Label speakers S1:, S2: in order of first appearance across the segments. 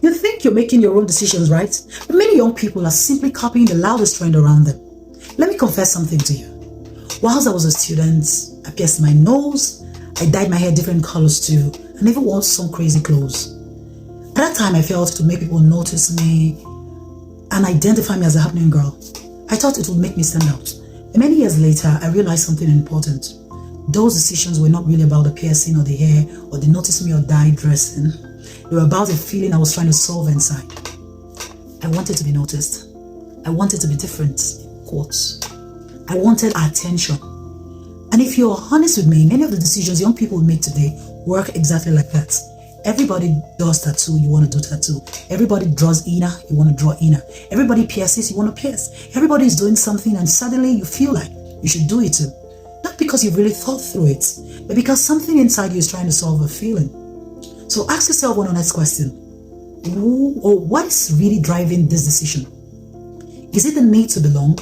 S1: You think you're making your own decisions, right? But many young people are simply copying the loudest trend around them. Let me confess something to you. Whilst I was a student, I pierced my nose, I dyed my hair different colors too, and even wore some crazy clothes. At that time, I felt to make people notice me and identify me as a happening girl. I thought it would make me stand out. And many years later, I realized something important. Those decisions were not really about the piercing or the hair or the notice me or die dressing. They were about a feeling I was trying to solve inside. I wanted to be noticed. I wanted to be different, quotes. I wanted attention. And if you're honest with me, many of the decisions young people make today work exactly like that. Everybody does tattoo, you want to do tattoo. Everybody draws inner, you want to draw inner. Everybody pierces, you want to pierce. Everybody is doing something and suddenly you feel like you should do it too. Not because you've really thought through it, but because something inside you is trying to solve a feeling. So ask yourself one honest question. Who or what is really driving this decision? Is it the need to belong?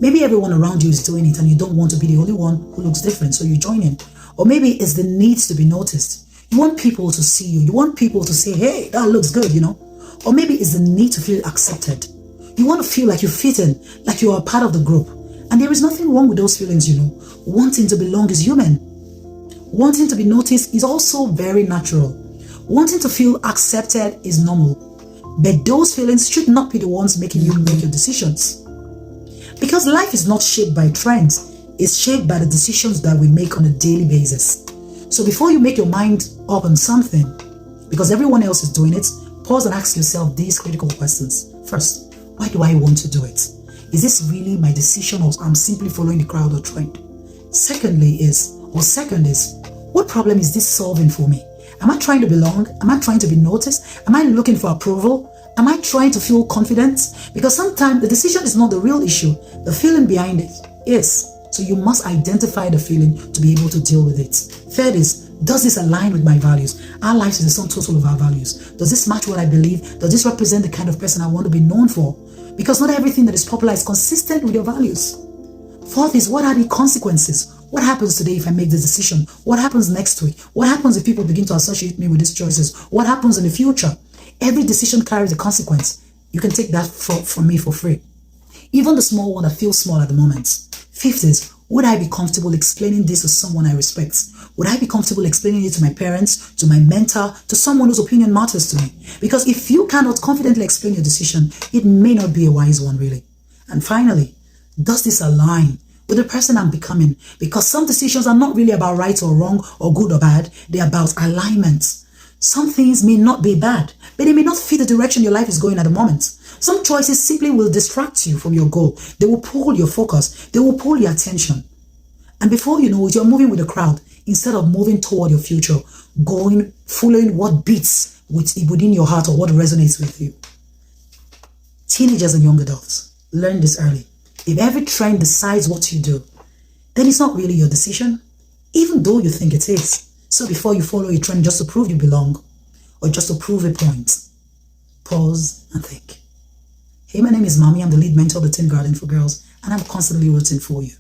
S1: Maybe everyone around you is doing it and you don't want to be the only one who looks different, so you join in. Or maybe it's the need to be noticed. You want people to see you. You want people to say, hey, that looks good, you know. Or maybe it's the need to feel accepted. You want to feel like you fit in, like you are a part of the group. And there is nothing wrong with those feelings, you know. Wanting to belong is human. Wanting to be noticed is also very natural. Wanting to feel accepted is normal. But those feelings should not be the ones making you make your decisions. Because life is not shaped by trends. It's shaped by the decisions that we make on a daily basis. So before you make your mind up on something, because everyone else is doing it, pause and ask yourself these critical questions. First, why do I want to do it? Is this really my decision or I'm simply following the crowd or trend? Second is, what problem is this solving for me? Am I trying to belong? Am I trying to be noticed? Am I looking for approval? Am I trying to feel confident? Because sometimes the decision is not the real issue. The feeling behind it is. So you must identify the feeling to be able to deal with it. Third is, does this align with my values? Our lives is the sum total of our values. Does this match what I believe? Does this represent the kind of person I want to be known for? Because not everything that is popular is consistent with your values. Fourth is, what are the consequences? What happens today if I make this decision? What happens next week? What happens if people begin to associate me with these choices? What happens in the future? Every decision carries a consequence. You can take that from me for free. Even the small one that feels small at the moment. Fifth is, would I be comfortable explaining this to someone I respect? Would I be comfortable explaining it to my parents, to my mentor, to someone whose opinion matters to me? Because if you cannot confidently explain your decision, it may not be a wise one, really. And finally, does this align with the person I'm becoming? Because some decisions are not really about right or wrong or good or bad. They're about alignment. Some things may not be bad, but they may not fit the direction your life is going at the moment. Some choices simply will distract you from your goal. They will pull your focus. They will pull your attention. And before you know it, you're moving with the crowd instead of moving toward your future, following what beats within your heart or what resonates with you. Teenagers and young adults, learn this early. If every trend decides what you do, then it's not really your decision, even though you think it is. So before you follow a trend just to prove you belong or just to prove a point, pause and think. Hey, my name is Mami. I'm the lead mentor of the Teen Garden for Girls, and I'm constantly rooting for you.